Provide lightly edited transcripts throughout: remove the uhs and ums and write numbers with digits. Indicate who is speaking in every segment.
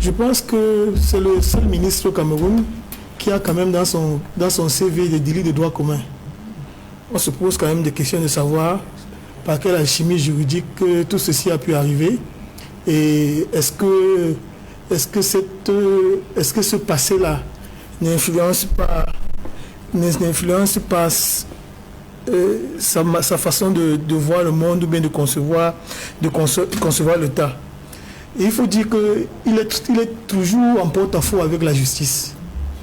Speaker 1: Je pense que c'est le seul ministre au Cameroun qui a quand même dans son CV des délits de droit commun. On se pose quand même des questions de savoir par quelle alchimie juridique tout ceci a pu arriver. Et est-ce que ce passé-là n'influence pas sa façon de voir le monde ou bien de concevoir l'État. Et il faut dire qu'il est toujours en porte-à-faux avec la justice.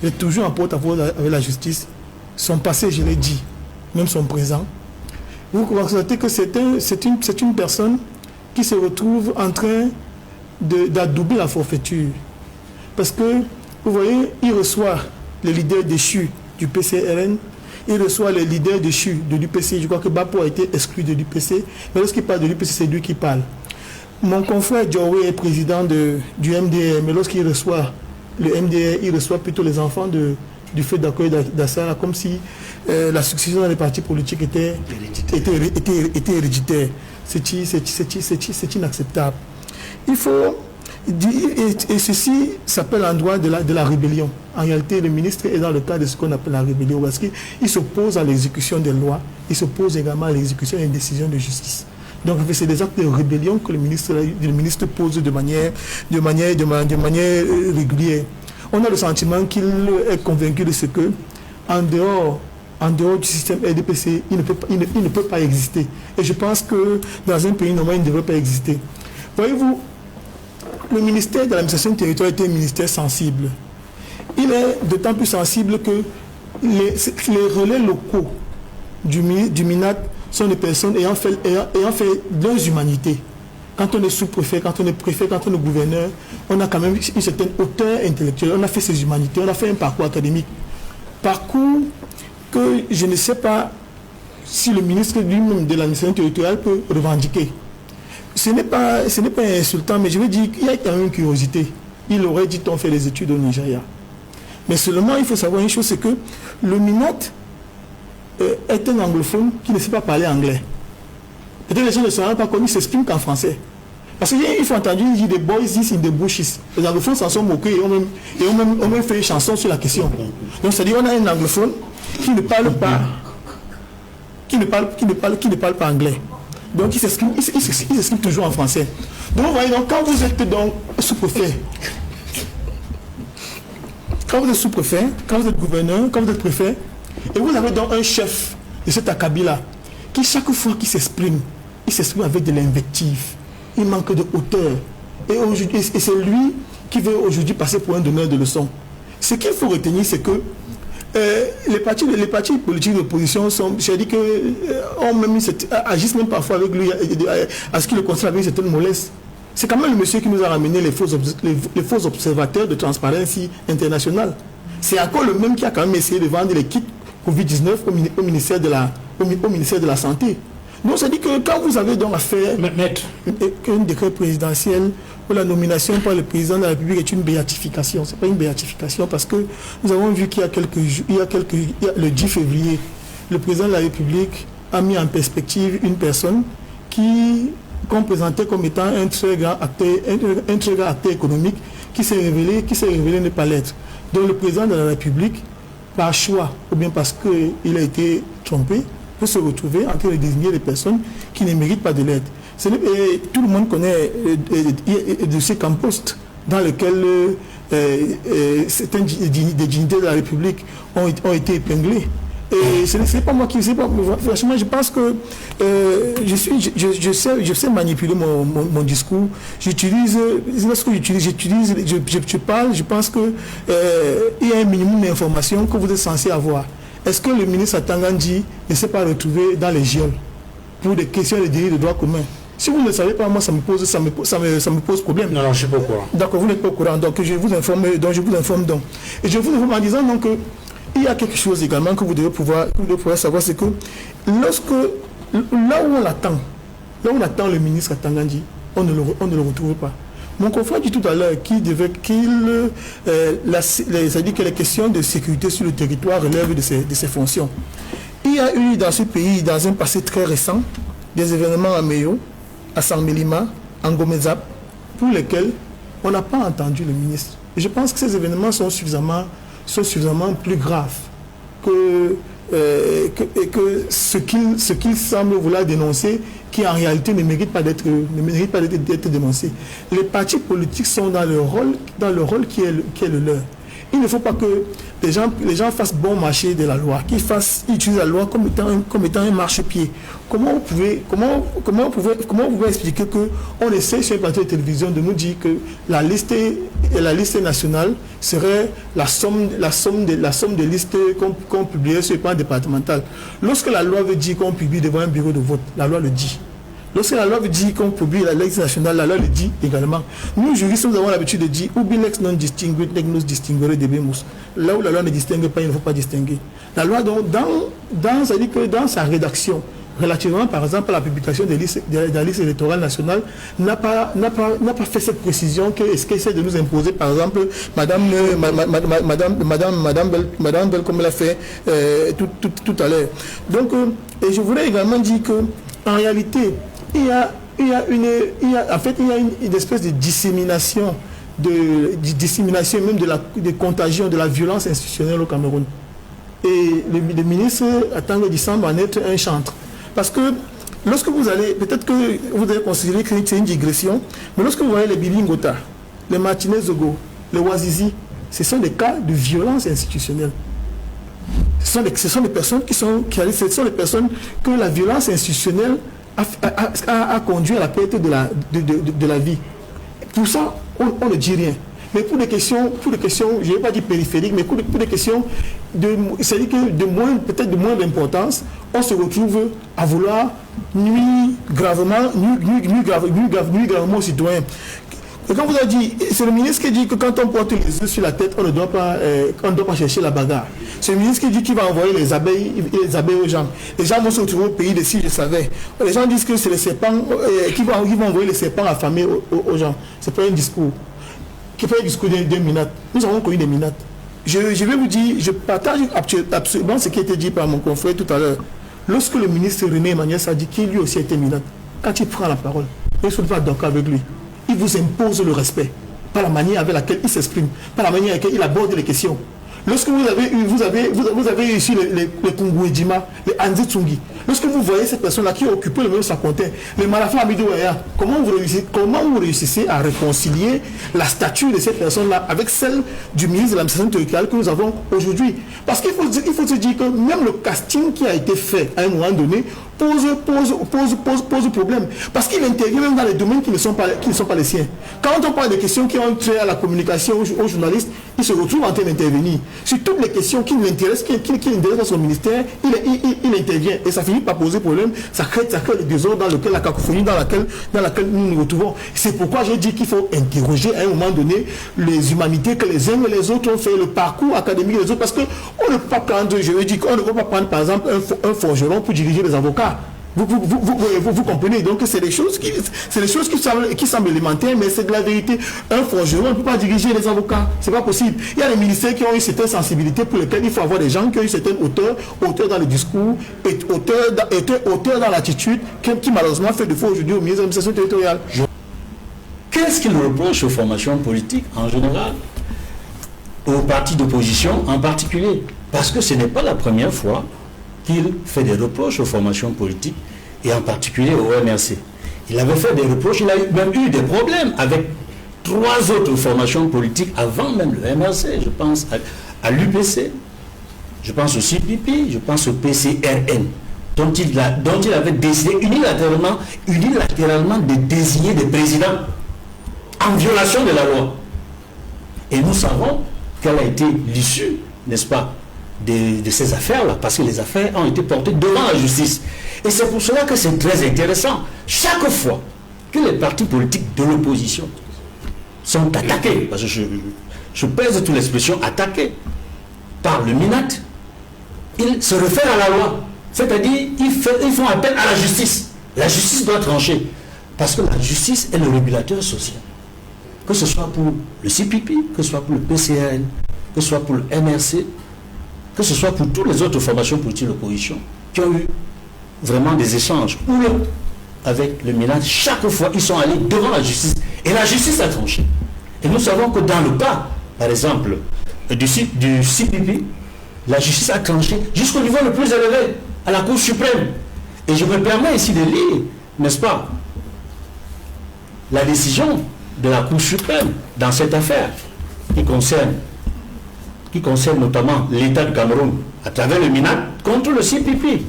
Speaker 1: Il est toujours en porte-à-faux avec la justice. Son passé, je l'ai dit, même son présent. Vous constatez que c'est une personne qui se retrouve en train d'adouber la forfaiture. Parce que, vous voyez, il reçoit les leaders déchus du PCRN, il reçoit les leaders déchus de l'UPC. Je crois que Bapo a été exclu de l'UPC, mais lorsqu'il parle de l'UPC, c'est lui qui parle. Mon confrère Djawé est président du MDR, mais lorsqu'il reçoit le MDR, il reçoit plutôt les enfants du fait d'accueil d'Assara, comme si la succession dans les partis politiques était héréditaire. C'est inacceptable. Il faut dire, et ceci s'appelle en droit de la rébellion. En réalité, le ministre est dans le cas de ce qu'on appelle la rébellion, parce qu'il s'oppose à l'exécution des lois, il s'oppose également à l'exécution des décisions de justice. Donc c'est des actes de rébellion que le ministre pose de manière régulière. On a le sentiment qu'il est convaincu de ce que, en dehors du système RDPC, il ne peut pas exister. Et je pense que dans un pays normal, il ne devrait pas exister. Voyez-vous, le ministère de l'administration territoriale est un ministère sensible. Il est d'autant plus sensible que les relais locaux du MINAT sont des personnes ayant fait leurs humanités. Quand on est sous-préfet, quand on est préfet, quand on est gouverneur, on a quand même une certaine hauteur intellectuelle. On a fait ses humanités, on a fait un parcours académique. Parcours que je ne sais pas si le ministre lui-même de l'administration territoriale peut revendiquer. Ce n'est pas insultant, mais je veux dire qu'il y a quand même une curiosité. Il aurait dit qu'on fait les études au Nigeria. Mais seulement, il faut savoir une chose, c'est que le MINAT est un anglophone qui ne sait pas parler anglais. Peut-être les gens ne se rendent pas compte, il s'exprime qu'en français. Parce qu'il faut entendre, il dit des boys is in the bushes. Les anglophones s'en sont moqués et ont même fait une chanson sur la question. Donc c'est-à-dire on a un anglophone qui ne parle pas anglais. Donc il s'exprime toujours en français. Donc vous voyez, quand vous êtes donc sous-préfet, quand vous êtes gouverneur, quand vous êtes préfet, et vous avez donc un chef de cet acabit-là, qui chaque fois qu'il s'exprime, il s'exprime avec de l'invective. Il manque de hauteur. Et c'est lui qui veut aujourd'hui passer pour un donneur de leçons. Ce qu'il faut retenir, c'est que les partis politiques d'opposition agissent même parfois avec lui, à ce qu'il le considère avec une certaine mollesse. C'est quand même le monsieur qui nous a ramené les faux observateurs de Transparency International. C'est encore le même qui a quand même essayé de vendre les kits Covid-19 au ministère de la Santé. Donc, ça dit que quand vous avez donc affaire un décret présidentiel où la nomination par le président de la République est une béatification. Ce n'est pas une béatification parce que nous avons vu qu'il y a le 10 février, le président de la République a mis en perspective une personne qu'on présentait comme étant un très grand acteur économique qui s'est révélé ne pas l'être. Donc le président de la République, par choix ou bien parce qu'il a été trompé, peut se retrouver en train de désigner des personnes qui ne méritent pas de l'aide. Tout le monde connaît le dossier Campost, dans lequel certaines des dignités de la République ont été épinglées. Et ce n'est pas moi qui sais pas. Franchement, je pense que je sais manipuler mon discours. Lorsque je parle, je pense que il y a un minimum d'informations que vous êtes censé avoir. Est-ce que le ministre Atangandji ne s'est pas retrouvé dans les geôles pour des questions de délits de droit commun? Si vous ne le savez pas, moi ça me pose problème.
Speaker 2: Non, je ne suis pas au courant.
Speaker 1: D'accord, vous n'êtes pas au courant, donc je vous informe donc. Et je vous informe en disant donc que il y a quelque chose également que vous devez pouvoir savoir, c'est que là où on attend le ministre Atangandji, on ne le retrouve pas. Mon confrère dit tout à l'heure c'est-à-dire que les questions de sécurité sur le territoire relèvent de ses fonctions. Il y a eu dans ce pays, dans un passé très récent, des événements à Meyo, à Sanmelima, en Gomezap, pour lesquels on n'a pas entendu le ministre. Et je pense que ces événements sont suffisamment plus graves que ce qu'il semble vouloir dénoncer, qui en réalité ne mérite pas d'être dénoncé. Les partis politiques sont dans le rôle qui est le leur. Il ne faut pas que les gens fassent bon marché de la loi, qu'ils utilisent la loi comme étant un marchepied. Comment vous pouvez expliquer qu'on essaie sur un plateau de télévision de nous dire que la liste nationale serait la somme des listes qu'on publierait sur le plan départemental. Lorsque la loi veut dire qu'on publie devant un bureau de vote, la loi le dit. Lorsque la loi veut dire qu'on publie la liste nationale, la loi le dit également. Nous, juristes, nous avons l'habitude de dire « Ubi lex non distinguit, nec nos distinguere debemus ». Là où la loi ne distingue pas, il ne faut pas distinguer. La loi, donc, c'est-à-dire que dans sa rédaction, relativement par exemple à la publication de la liste électorale nationale, n'a pas fait cette précision ce qu'essaie de nous imposer, par exemple, Madame Bell, comme elle a fait tout à l'heure. Donc, et je voudrais également dire qu'en réalité, il y a une espèce de dissémination, même de contagion de la violence institutionnelle au Cameroun. Et le ministre attend le semble en être un chantre. Parce que lorsque vous allez, peut-être que vous allez considérer que c'est une digression, mais lorsque vous voyez les Bibi Ngota, les Martinez Zogo, les Wazizi, ce sont des cas de violence institutionnelle. Ce sont des personnes ce sont des personnes que la violence institutionnelle a conduit à la perte de la vie. Pour ça, on ne dit rien. Mais pour des questions, je ne vais pas dire périphériques, mais pour des questions peut-être de moins d'importance, on se retrouve à vouloir nuire gravement aux citoyens. Et quand vous avez dit, c'est le ministre qui dit que quand on porte les œufs sur la tête, on ne doit pas chercher la bagarre. C'est le ministre qui dit qu'il va envoyer les abeilles aux gens. Les gens vont se retrouver au pays de si je savais. Les gens disent que c'est les serpents qui vont envoyer les serpents affamés aux gens. C'est pas un discours. Qui fait un discours d'un minate. Nous avons connu des minates. Je vais vous dire, je partage absolument ce qui a été dit par mon confrère tout à l'heure. Lorsque le ministre René Emmanuel a dit qu'il lui aussi était minate, quand il prend la parole, il ne faut pas d'accord avec lui. Il vous impose le respect, par la manière avec laquelle il s'exprime, par la manière avec laquelle il aborde les questions. Lorsque vous avez ici les Kungouedjima, les Anzi Tsungi, lorsque vous voyez cette personne-là qui a occupé le même Sakontin, les Malafa Amidouaya, comment vous réussissez à réconcilier la statue de cette personne-là avec celle du ministre de l'administration territoriale que nous avons aujourd'hui? Parce qu'il faut se dire que même le casting qui a été fait à un moment donné pose problème. Parce qu'il intervient même dans les domaines qui ne sont pas les siens. Quand on parle des questions qui ont trait à la communication aux journalistes, il se retrouve en train d'intervenir. Sur toutes les questions qui l'intéressent, qui l'intéressent dans son ministère, il intervient. Et ça finit par poser problème. Ça crée le désordre dans lequel la cacophonie dans laquelle nous nous retrouvons. C'est pourquoi j'ai dit qu'il faut interroger à un moment donné les humanités que les uns et les autres ont fait, le parcours académique des autres. Parce qu'on ne peut pas prendre, je veux dire, qu'on ne peut pas prendre par exemple un forgeron pour diriger les avocats. Vous comprenez, donc c'est des choses qui semblent élémentaires, mais c'est de la vérité. Un forgeron ne peut pas diriger les avocats, c'est pas possible. Il y a des ministères qui ont une certaine sensibilité pour lesquels il faut avoir des gens qui ont une certaine hauteur dans le discours, hauteur dans l'attitude, qui malheureusement fait défaut aujourd'hui au ministre de l'administration territoriale.
Speaker 2: Qu'est-ce qu'il reproche aux formations politiques en général, aux partis d'opposition en particulier? Parce que ce n'est pas la première fois qu'il fait des reproches aux formations politiques et en particulier au MRC. Il avait fait des reproches, il a même eu des problèmes avec 3 autres formations politiques avant même le MRC. Je pense à l'UPC, je pense au CPP, je pense au PCRN, dont il avait décidé unilatéralement de désigner des présidents en violation de la loi. Et nous savons quelle a été l'issue, n'est-ce pas, de ces affaires-là, parce que les affaires ont été portées devant la justice. Et c'est pour cela que c'est très intéressant. Chaque fois que les partis politiques de l'opposition sont attaqués, parce que je pèse toute l'expression attaqués par le MINAT, ils se réfèrent à la loi. C'est-à-dire, ils font appel à la justice. La justice doit trancher. Parce que la justice est le régulateur social. Que ce soit pour le CPP, que ce soit pour le PCRN, que ce soit pour le MRC, que ce soit pour toutes les autres formations politiques de l'opposition qui ont eu vraiment des échanges avec le MINAT. Chaque fois, ils sont allés devant la justice. Et la justice a tranché. Et nous savons que dans le cas, par exemple, du CPP, la justice a tranché jusqu'au niveau le plus élevé, à la Cour suprême. Et je me permets ici de lire, n'est-ce pas, la décision de la Cour suprême dans cette affaire qui concerne notamment l'État du Cameroun à travers le MINAT contre le CPP.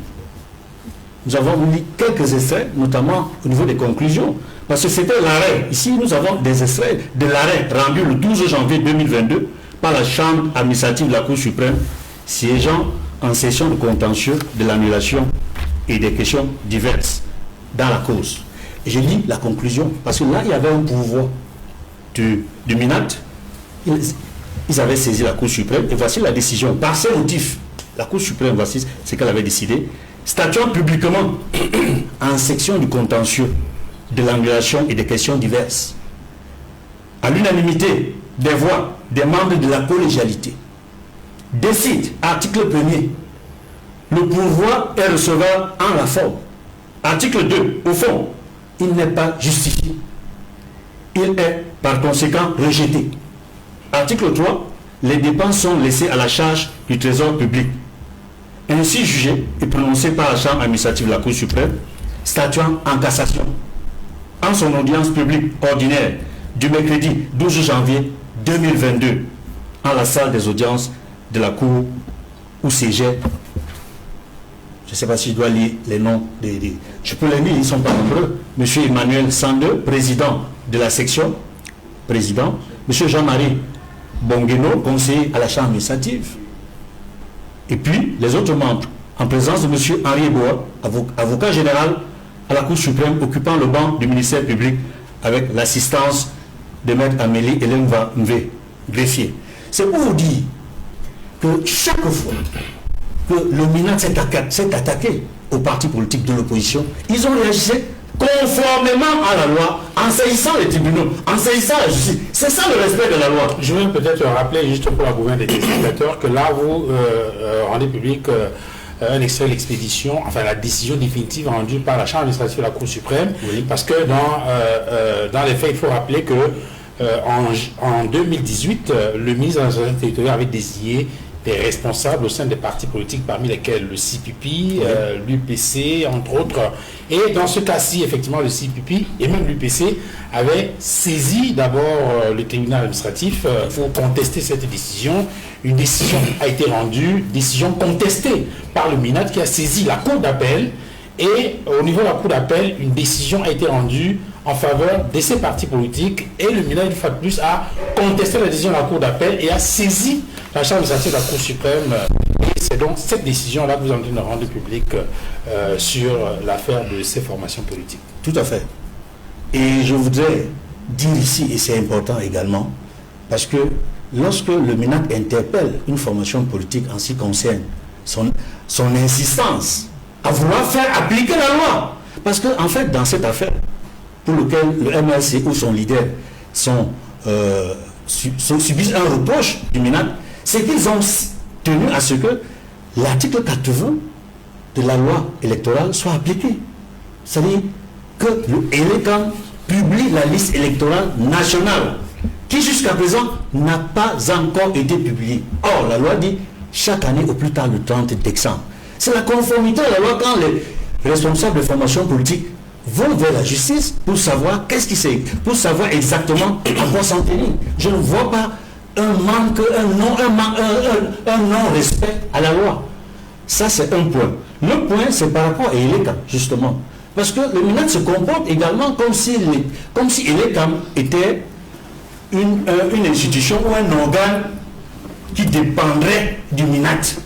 Speaker 2: Nous avons lu quelques extraits, notamment au niveau des conclusions, parce que c'était l'arrêt. Ici, nous avons des extraits de l'arrêt rendu le 12 janvier 2022 par la Chambre administrative de la Cour suprême, siégeant en session de contentieux de l'annulation et des questions diverses dans la cause. Et je lis la conclusion, parce que là, il y avait un pouvoir du MINAT. Ils avaient saisi la Cour suprême, et voici la décision. Par ces motifs, la Cour suprême, voici ce qu'elle avait décidé, statuant publiquement en section du contentieux de l'annulation et des questions diverses, à l'unanimité des voix des membres de la collégialité, décide, article 1er, le pouvoir est recevable en la forme. Article 2, au fond, il n'est pas justifié. Il est par conséquent rejeté. Article 3, les dépenses sont laissées à la charge du Trésor public. Ainsi jugé et prononcé par la Chambre administrative de la Cour suprême, statuant en cassation, en son audience publique ordinaire du mercredi 12 janvier 2022, en la salle des audiences de la Cour où siégeait, je ne sais pas si je dois lire les noms, je peux les lire, ils ne sont pas nombreux, M. Emmanuel Sandeux, président de la section, président, M. Jean-Marie Bongueno, conseiller à la Chambre administrative, et puis les autres membres, en présence de M. Henri Eboa, avocat général à la Cour suprême, occupant le banc du ministère public avec l'assistance de Maître Amélie Hélène Mvé, greffier. C'est pour vous dire que chaque fois que le MINAT s'est attaqué aux partis politiques de l'opposition, ils ont réagi conformément à la loi, en saisissant les tribunaux, en saisissant la justice. C'est ça le respect de la loi.
Speaker 3: Je vais peut-être rappeler, juste pour la gouverne des téléspectateurs, que là, vous rendez public un extrait de l'expédition, enfin la décision définitive rendue par la Chambre administrative de la Cour suprême, oui. Parce que dans les faits, il faut rappeler que en 2018, le ministre de l'administration territoriale avait désigné des responsables au sein des partis politiques, parmi lesquels le CPP, oui. L'UPC, entre autres. Et dans ce cas-ci, effectivement, le CPP et même l'UPC avaient saisi d'abord le tribunal administratif pour contester cette décision. Une décision a été rendue, décision contestée par le MINAT qui a saisi la Cour d'appel. Et au niveau de la Cour d'appel, une décision a été rendue en faveur de ces partis politiques. Et le MINAT, une fois de plus, a contesté la décision de la Cour d'appel et a saisi la Chambre administrative de la Cour suprême. Et c'est donc cette décision-là que vous êtes en train de rendre publique sur l'affaire de ces formations politiques.
Speaker 2: Tout à fait. Et je voudrais dire ici, et c'est important également, parce que lorsque le MINAT interpelle une formation politique en ce qui concerne son insistance à vouloir faire appliquer la loi, parce qu'en fait, dans cette affaire, pour laquelle le MLC ou son leader subissent un reproche du MINAT, c'est qu'ils ont tenu à ce que l'article 80 de la loi électorale soit appliqué. C'est-à-dire que le ELECAM publie la liste électorale nationale, qui jusqu'à présent n'a pas encore été publiée. Or, la loi dit chaque année au plus tard le 30 décembre. C'est la conformité à la loi quand les responsables de formation politique vont vers la justice pour savoir qu'est-ce qui c'est, pour savoir exactement à quoi s'en tenir. Je ne vois pas un manque, un non-respect à la loi. Ça, c'est un point. Le point, c'est par rapport à ELECAM, justement. Parce que le MINAT se comporte également comme si ELECAM était une institution ou un organe qui dépendrait du MINAT.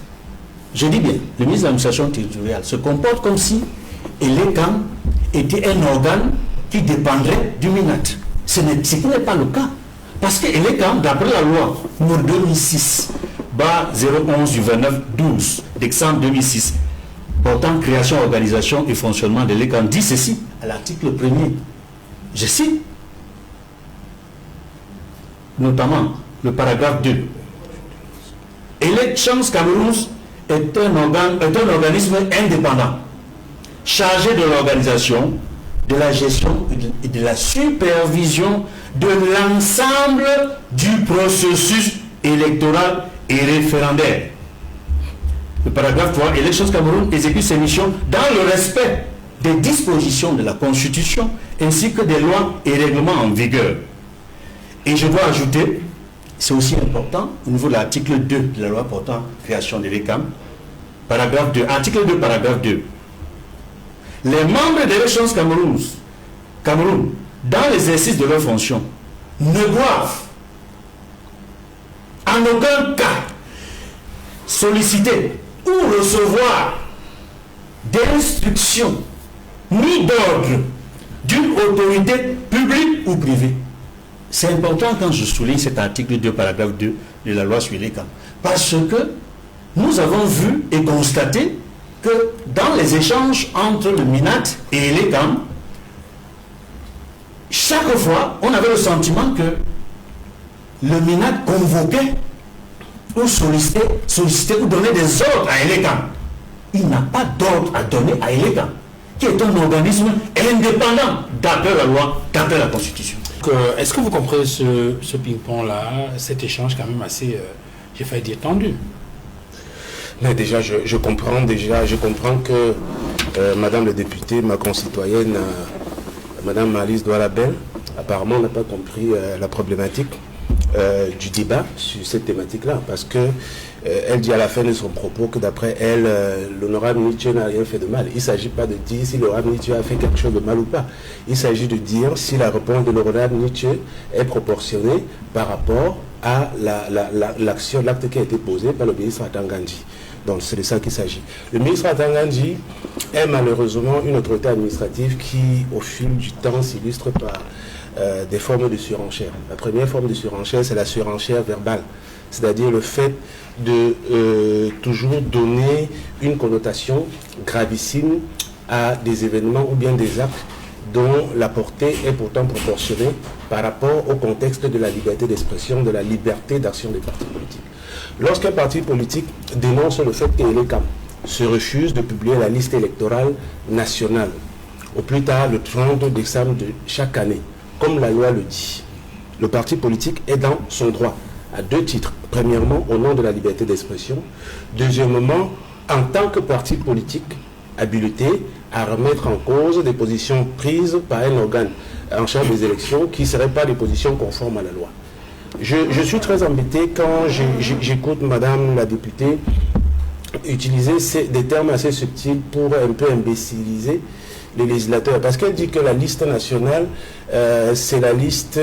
Speaker 2: Je dis bien, le ministre de l'administration territoriale se comporte comme si ELECAM était un organe qui dépendrait du MINAT. Ce qui n'est pas le cas. Parce que ELECAM, d'après la loi numéro 2006/011 du 29/12 décembre 2006, portant création, organisation et fonctionnement de l'ELECAM, dit ceci à l'article 1er. Je cite notamment le paragraphe 2. Elections Cameroun est un organisme indépendant, chargé de l'organisation, de la gestion et de la supervision de l'ensemble du processus électoral et référendaire. Le paragraphe 3, Elections Cameroun exécute ses missions dans le respect des dispositions de la Constitution ainsi que des lois et règlements en vigueur. Et je dois ajouter, c'est aussi important, au niveau de l'article 2 de la loi portant création de l'ECAM, paragraphe 2, article 2, paragraphe 2. Les membres d'Elections Cameroun, dans l'exercice de leurs fonctions, ne doivent en aucun cas solliciter ou recevoir d'instructions ni d'ordre d'une autorité publique ou privée. C'est important quand je souligne cet article 2, paragraphe 2 de la loi sur l'ECAM, parce que nous avons vu et constaté que dans les échanges entre le MINAT et l'ECAM, chaque fois, on avait le sentiment que le MINAT convoquait ou sollicitait ou donnait des ordres à l'ECAM. Il n'a pas d'ordre à donner à l'ECAM, qui est un organisme indépendant d'après la loi, d'après la Constitution.
Speaker 3: Est-ce que vous comprenez ce ping-pong-là, cet échange quand même assez, j'ai failli dire, tendu?
Speaker 4: Mais déjà, je comprends que Madame la députée, ma concitoyenne, Madame Malice Doualabel, apparemment n'a pas compris la problématique du débat sur cette thématique-là, parce que elle dit à la fin de son propos que d'après elle, l'honorable Nietzsche n'a rien fait de mal. Il ne s'agit pas de dire si l'honorable Nietzsche a fait quelque chose de mal ou pas. Il s'agit de dire si la réponse de l'honorable Nietzsche est proportionnée par rapport à l'action, l'acte qui a été posé par le ministre Atangandji. Donc c'est de ça qu'il s'agit. Le ministre Atangandji est malheureusement une autorité administrative qui, au fil du temps, s'illustre par des formes de surenchère. La première forme de surenchère, c'est la surenchère verbale. C'est-à-dire le fait de toujours donner une connotation gravissime à des événements ou bien des actes dont la portée est pourtant proportionnée par rapport au contexte de la liberté d'expression, de la liberté d'action des partis politiques. Lorsqu'un parti politique dénonce le fait que l'ECAM se refuse de publier la liste électorale nationale, au plus tard le 30 décembre de chaque année, comme la loi le dit, le parti politique est dans son droit, à deux titres. Premièrement, au nom de la liberté d'expression. Deuxièmement, en tant que parti politique habilité à remettre en cause des positions prises par un organe en charge des élections qui ne seraient pas des positions conformes à la loi. Je suis très embêté quand j'écoute Madame la députée utiliser des termes assez subtils pour un peu imbéciliser les législateurs, parce qu'elle dit que la liste nationale, c'est la liste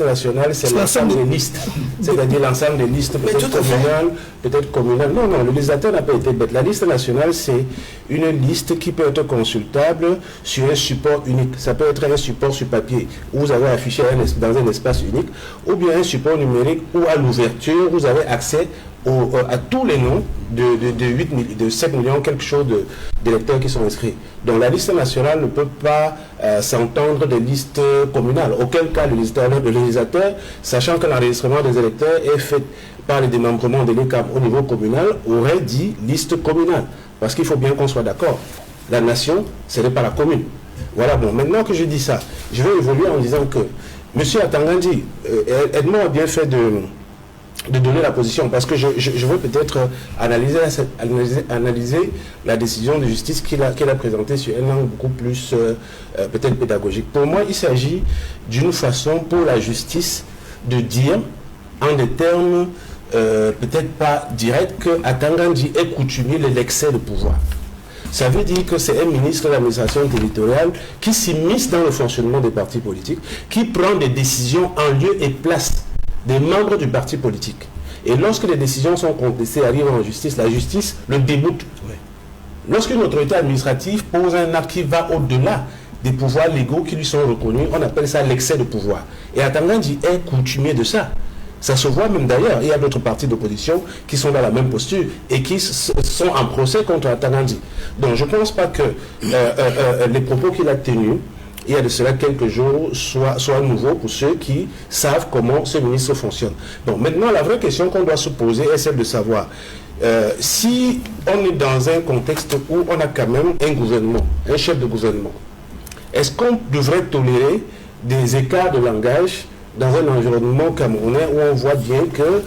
Speaker 4: nationale, c'est l'ensemble des listes, c'est-à-dire l'ensemble des listes, peut-être communales. Non, le législateur n'a pas été bête. La liste nationale, c'est une liste qui peut être consultable sur un support unique. Ça peut être un support sur papier, où vous avez affiché dans un espace unique, ou bien un support numérique où à l'ouverture, vous avez accès à tous les noms de 7 millions, quelque chose d'électeurs qui sont inscrits. Donc la liste nationale ne peut pas s'entendre des listes communales. Auquel cas, le législateur, sachant que l'enregistrement des électeurs est fait par le démembrement de l'ECAM au niveau communal, aurait dit liste communale. Parce qu'il faut bien qu'on soit d'accord. La nation, ce n'est pas la commune. Voilà, bon, maintenant que je dis ça, je vais évoluer en disant que M. Atangandji, Edmond a bien fait de donner la position, parce que je veux peut-être analyser la décision de justice qu'il a présentée sur un angle beaucoup plus peut-être pédagogique. Pour moi, il s'agit d'une façon pour la justice de dire, en des termes peut-être pas directs, que Atangandji est coutumier de l'excès de pouvoir. Ça veut dire que c'est un ministre de l'administration territoriale qui s'immisce dans le fonctionnement des partis politiques, qui prend des décisions en lieu et place des membres du parti politique. Et lorsque les décisions sont contestées, arrivent en justice, la justice le déboute. Oui. Lorsqu'une autorité administrative pose un acte qui va au-delà des pouvoirs légaux qui lui sont reconnus, on appelle ça l'excès de pouvoir. Et Atangandji est coutumier de ça. Ça se voit même d'ailleurs. Il y a d'autres partis d'opposition qui sont dans la même posture et qui sont en procès contre Atangandji. Donc je ne pense pas que les propos qu'il a tenus, il y a de cela quelques jours, soit nouveau pour ceux qui savent comment ce ministre fonctionne. Donc maintenant, la vraie question qu'on doit se poser est celle de savoir si on est dans un contexte où on a quand même un gouvernement, un chef de gouvernement, Est-ce qu'on devrait tolérer des écarts de langage dans un environnement camerounais où on voit bien que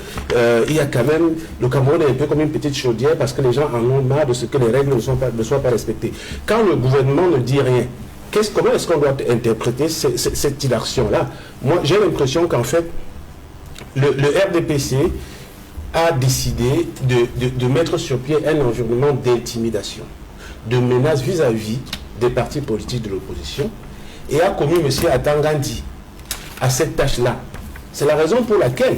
Speaker 4: il y a quand même, le Cameroun est un peu comme une petite chaudière parce que les gens en ont marre de ce que les règles ne soient pas respectées. Quand le gouvernement ne dit rien, comment est-ce qu'on doit interpréter cette inaction-là? Moi, j'ai l'impression qu'en fait, le RDPC a décidé de mettre sur pied un environnement d'intimidation, de menace vis-à-vis des partis politiques de l'opposition et a commis M. Atangandi à cette tâche-là. C'est la raison pour laquelle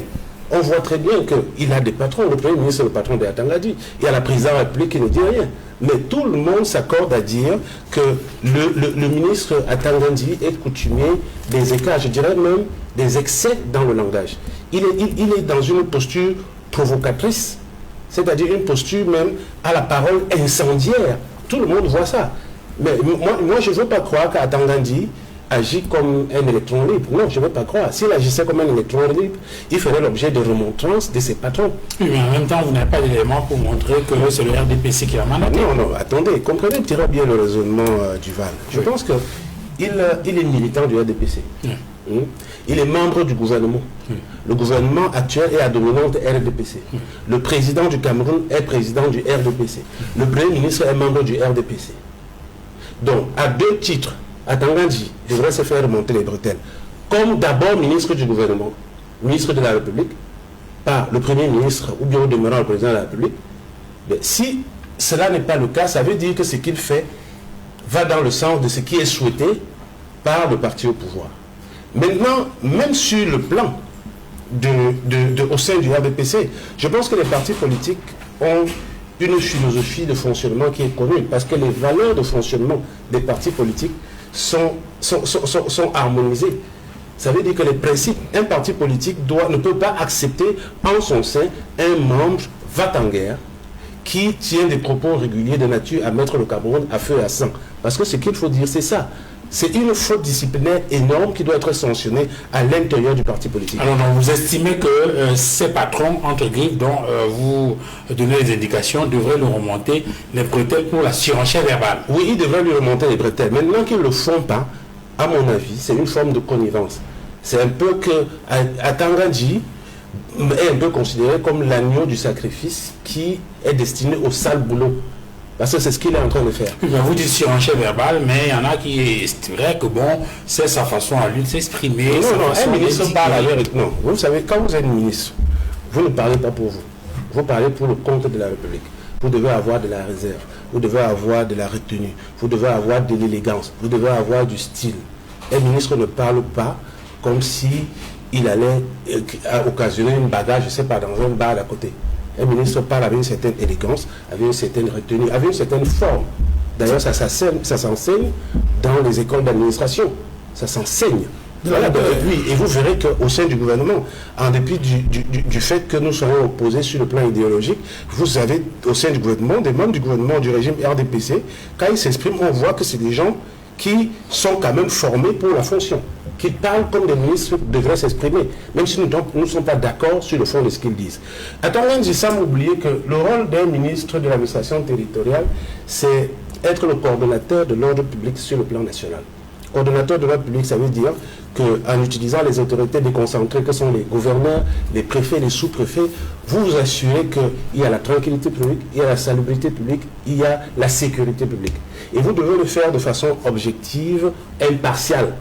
Speaker 4: on voit très bien qu'il a des patrons. Le Premier ministre est le patron de Atangandi. Il y a la présidente de la République qui ne dit rien. Mais tout le monde s'accorde à dire que le ministre Atangandi est coutumier des écarts, je dirais même des excès dans le langage. Il est dans une posture provocatrice, c'est-à-dire une posture même à la parole incendiaire. Tout le monde voit ça. Mais moi je ne veux pas croire qu'Atangandi agit comme un électron libre. Non, je ne veux pas croire. S'il agissait comme un électron libre, il ferait l'objet de remontrances de ses patrons.
Speaker 3: Oui, mais en même temps, vous n'avez pas d'éléments pour montrer que c'est le RDPC qui a mandaté.
Speaker 4: Non, attendez, comprenez très bien le raisonnement du Val. Je pense qu'il est militant du RDPC. Oui. Il est membre du gouvernement. Le gouvernement actuel est à dominante RDPC. Le président du Cameroun est président du RDPC. Le Premier ministre est membre du RDPC. Donc, à deux titres, Atangandi devrait se faire remonter les bretelles. Comme d'abord ministre du gouvernement, ministre de la République, par le Premier ministre ou bien au demeurant le président de la République. Mais si cela n'est pas le cas, ça veut dire que ce qu'il fait va dans le sens de ce qui est souhaité par le parti au pouvoir. Maintenant, même sur le plan au sein du RDPC, je pense que les partis politiques ont une philosophie de fonctionnement qui est connue, parce que les valeurs de fonctionnement des partis politiques sont harmonisés. Ça veut dire que les principes, un parti politique ne peut pas accepter en son sein un membre va-t-en-guerre qui tient des propos réguliers de nature à mettre le Cameroun à feu et à sang. Parce que ce qu'il faut dire, c'est ça. C'est une faute disciplinaire énorme qui doit être sanctionnée à l'intérieur du parti politique.
Speaker 3: Alors, donc, vous estimez que ces patrons, entre griffes, dont vous donnez les indications, devraient lui remonter les bretelles pour la surenchère verbale?
Speaker 4: Oui, ils devraient lui remonter les bretelles. Maintenant qu'ils ne le font pas, à mon avis, c'est une forme de connivence. C'est un peu que Atangandi est un peu considéré comme l'agneau du sacrifice qui est destiné au sale boulot. Parce que c'est ce qu'il est en train de faire.
Speaker 3: Oui, vous dites surenchère verbale, mais il y en a qui estimeraient que bon, c'est sa façon à lui de s'exprimer.
Speaker 4: Non, un ministre parle avec... Non, vous savez, quand vous êtes ministre, vous ne parlez pas pour vous. Vous parlez pour le compte de la République. Vous devez avoir de la réserve. Vous devez avoir de la retenue. Vous devez avoir de l'élégance. Vous devez avoir du style. Un ministre ne parle pas comme si il allait occasionner une bagarre, je ne sais pas, dans un bar à côté. Un ministre parle avec une certaine élégance, avec une certaine retenue, avec une certaine forme. D'ailleurs, ça s'enseigne dans les écoles d'administration. Ça s'enseigne. Voilà, oui, et vous verrez qu'au sein du gouvernement, en dépit du fait que nous soyons opposés sur le plan idéologique, vous avez au sein du gouvernement, des membres du gouvernement du régime RDPC, quand ils s'expriment, on voit que c'est des gens qui sont quand même formés pour la fonction, qui parlent comme des ministres devraient s'exprimer, même si nous ne sommes pas d'accord sur le fond de ce qu'ils disent. Attendons, j'ai sans oublier que le rôle d'un ministre de l'administration territoriale, c'est être le coordonnateur de l'ordre public sur le plan national. Coordonnateur de l'ordre public, ça veut dire qu'en utilisant les autorités déconcentrées que sont les gouverneurs, les préfets, les sous-préfets, vous vous assurez qu'il y a la tranquillité publique, il y a la salubrité publique, il y a la sécurité publique. Et vous devez le faire de façon objective, impartiale.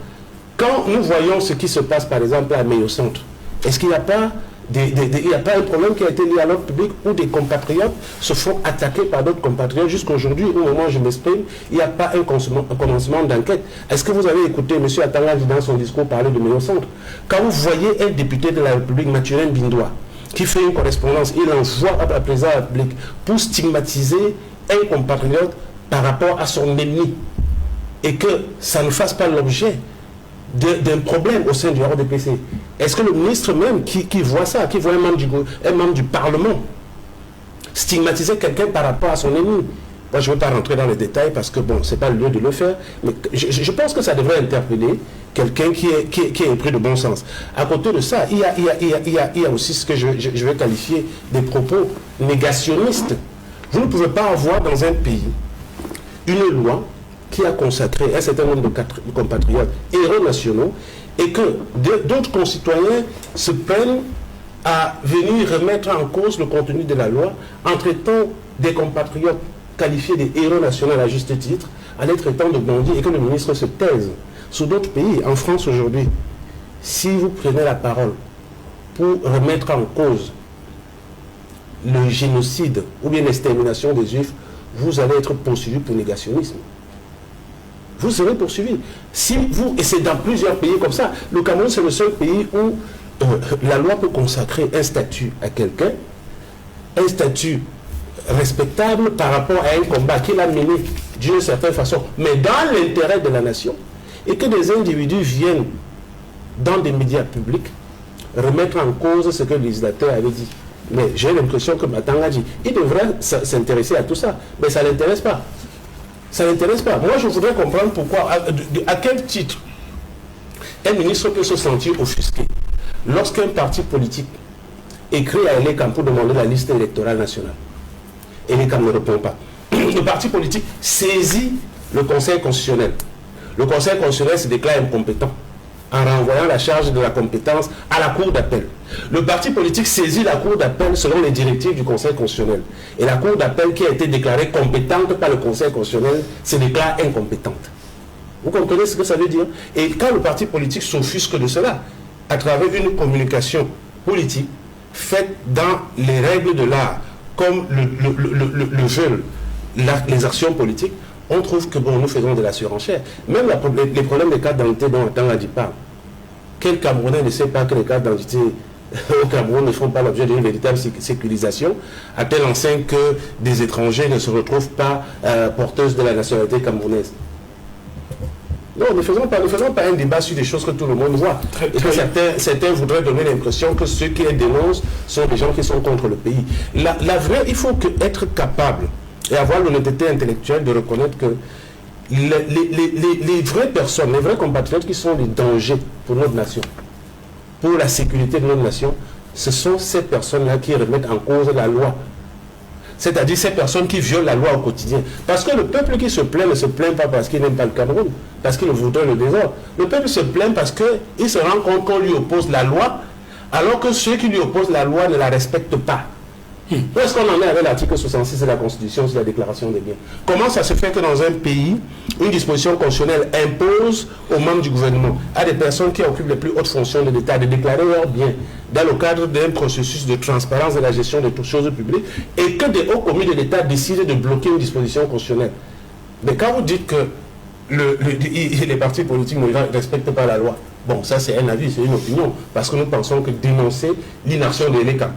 Speaker 4: Quand nous voyons ce qui se passe, par exemple, à Meilleur Centre, est-ce qu'il n'y a pas un problème qui a été lié à l'ordre public où des compatriotes se font attaquer par d'autres compatriotes jusqu'à aujourd'hui, au moment où je m'exprime, il n'y a pas un commencement d'enquête. Est-ce que vous avez écouté M. Atangandi dans son discours parler de Meilleur Centre? Quand vous voyez un député de la République, Mathurin Bindoua, qui fait une correspondance, il envoie à la présidence de la République pour stigmatiser un compatriote par rapport à son ennemi, et que ça ne fasse pas l'objet d'un problème au sein du RDPC. Est-ce que le ministre même qui voit ça, qui voit un membre du Parlement stigmatiser quelqu'un par rapport à son ennemi? Moi, je ne veux pas rentrer dans les détails parce que, bon, ce n'est pas le lieu de le faire, mais je pense que ça devrait interpeller quelqu'un qui est épris de bon sens. À côté de ça, il y a aussi ce que je vais qualifier des propos négationnistes. Vous ne pouvez pas avoir dans un pays une loi qui a consacré un certain nombre de compatriotes héros nationaux et que d'autres concitoyens se prennent à venir remettre en cause le contenu de la loi en traitant des compatriotes qualifiés de héros nationaux à juste titre, en les traitant de bandits et que le ministre se taise. Sur d'autres pays, en France aujourd'hui, si vous prenez la parole pour remettre en cause le génocide ou bien l'extermination des Juifs, vous allez être poursuivi pour négationnisme. Vous serez poursuivi. Si vous, et c'est dans plusieurs pays comme ça, le Cameroun c'est le seul pays où la loi peut consacrer un statut à quelqu'un, un statut respectable par rapport à un combat qu'il a mené d'une certaine façon, mais dans l'intérêt de la nation, et que des individus viennent dans des médias publics remettre en cause ce que le législateur avait dit. Mais j'ai l'impression que Matanga dit, il devrait s'intéresser à tout ça, mais ça ne l'intéresse pas. Ça ne l'intéresse pas. Moi, je voudrais comprendre pourquoi, à quel titre un ministre peut se sentir offusqué lorsqu'un parti politique écrit à Elekam pour demander la liste électorale nationale. Elekam ne répond pas. Le parti politique saisit le Conseil constitutionnel. Le Conseil constitutionnel se déclare incompétent en renvoyant la charge de la compétence à la Cour d'appel. Le parti politique saisit la Cour d'appel selon les directives du Conseil constitutionnel. Et la Cour d'appel qui a été déclarée compétente par le Conseil constitutionnel se déclare incompétente. Vous comprenez ce que ça veut dire? Et quand le parti politique s'offusque de cela, à travers une communication politique faite dans les règles de l'art, comme le veulent les actions politiques, on trouve que bon, nous faisons de la surenchère. Même les problèmes des cartes d'identité dont Atanga dit pas. Quel Camerounais ne sait pas que les cartes d'identité au Cameroun ne font pas l'objet d'une véritable sécurisation, à tel enseigne que des étrangers ne se retrouvent pas porteuses de la nationalité camerounaise. Non, ne faisons pas un débat sur des choses que tout le monde voit. Et que certains voudraient donner l'impression que ceux qui les dénoncent sont des gens qui sont contre le pays. La vraie, il faut être capable et avoir l'honnêteté intellectuelle de reconnaître que les vraies personnes, les vrais compatriotes qui sont les dangers pour notre nation, pour la sécurité de notre nation, ce sont ces personnes-là qui remettent en cause la loi. C'est-à-dire ces personnes qui violent la loi au quotidien. Parce que le peuple qui se plaint ne se plaint pas parce qu'il n'aime pas le Cameroun, parce qu'il voudrait le désordre. Le peuple se plaint parce qu'il se rend compte qu'on lui oppose la loi, alors que ceux qui lui opposent la loi ne la respectent pas. Où est-ce qu'on en est avec l'article 66 de la Constitution sur la déclaration des biens? Comment ça se fait que dans un pays, une disposition constitutionnelle impose aux membres du gouvernement, à des personnes qui occupent les plus hautes fonctions de l'État, de déclarer leurs biens dans le cadre d'un processus de transparence de la gestion de toutes choses publiques, et que des hauts commis de l'État décident de bloquer une disposition constitutionnelle? Mais quand vous dites que les partis politiques ne respectent pas la loi, bon, ça c'est un avis, c'est une opinion, parce que nous pensons que dénoncer l'inaction de l'État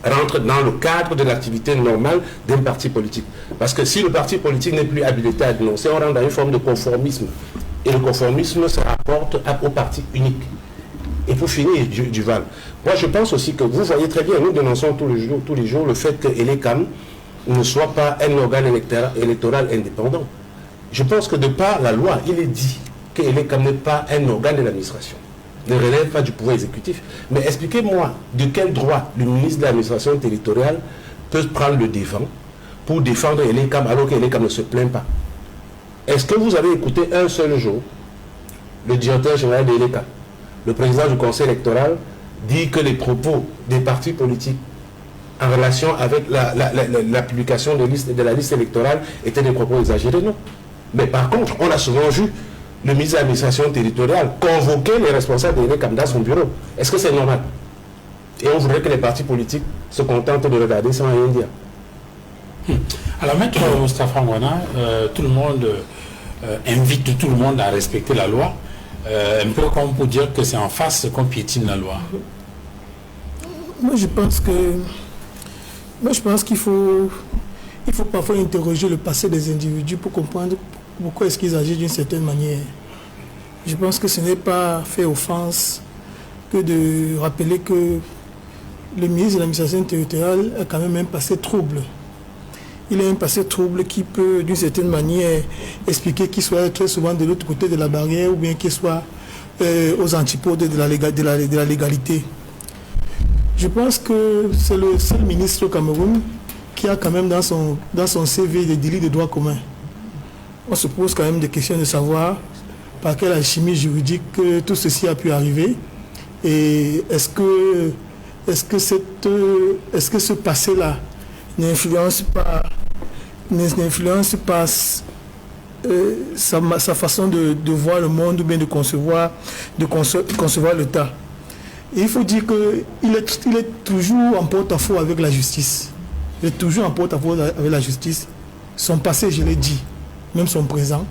Speaker 4: rentre dans le cadre de l'activité normale d'un parti politique. Parce que si le parti politique n'est plus habilité à dénoncer, on rentre dans une forme de conformisme. Et le conformisme se rapporte au parti unique. Et pour finir, Duval, moi je pense aussi que vous voyez très bien, nous dénonçons tous les jours le fait que Elekam ne soit pas un organe électoral indépendant. Je pense que de par la loi, il est dit que Elekam n'est pas un organe de l'administration, ne relève pas du pouvoir exécutif. Mais expliquez-moi de quel droit le ministre de l'administration territoriale peut prendre le devant pour défendre Elekam alors qu'Elekam ne se plaint pas. Est-ce que vous avez écouté un seul jour le directeur général de Elekam, le président du conseil électoral, dit que les propos des partis politiques en relation avec la publication de la liste électorale étaient des propos exagérés? Non. Mais par contre, on a souvent vu le ministre de l'administration territoriale convoquer les responsables de l'Elekam dans son bureau. Est-ce que c'est normal? Et on voudrait que les partis politiques se contentent de regarder sans rien dire.
Speaker 3: Alors, maître Moustapha Ngwana, tout le monde invite tout le monde à respecter la loi, un peu comme pour dire que c'est en face qu'on piétine la loi.
Speaker 1: Moi, je pense qu'il faut parfois interroger le passé des individus pour comprendre pourquoi est-ce qu'ils agissent d'une certaine manière. Je pense que ce n'est pas fait offense que de rappeler que le ministre de l'administration territoriale a quand même un passé trouble. Il a un passé trouble qui peut, d'une certaine manière, expliquer qu'il soit très souvent de l'autre côté de la barrière ou bien qu'il soit aux antipodes de la légalité. Je pense que c'est le seul ministre au Cameroun qui a quand même dans son CV des délits de droit commun. on se pose quand même des questions de savoir par quelle alchimie juridique tout ceci a pu arriver. Et est-ce que ce passé-là n'influence pas sa façon de voir le monde ou bien de concevoir l'État. Et il faut dire qu'il est toujours en porte-à-faux avec la justice. Il est toujours en porte-à-faux avec la justice. Son passé, je l'ai dit, même son présent.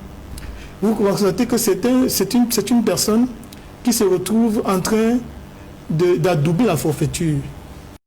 Speaker 1: Vous constatez que c'est une personne qui se retrouve en train d'adouber la forfaiture.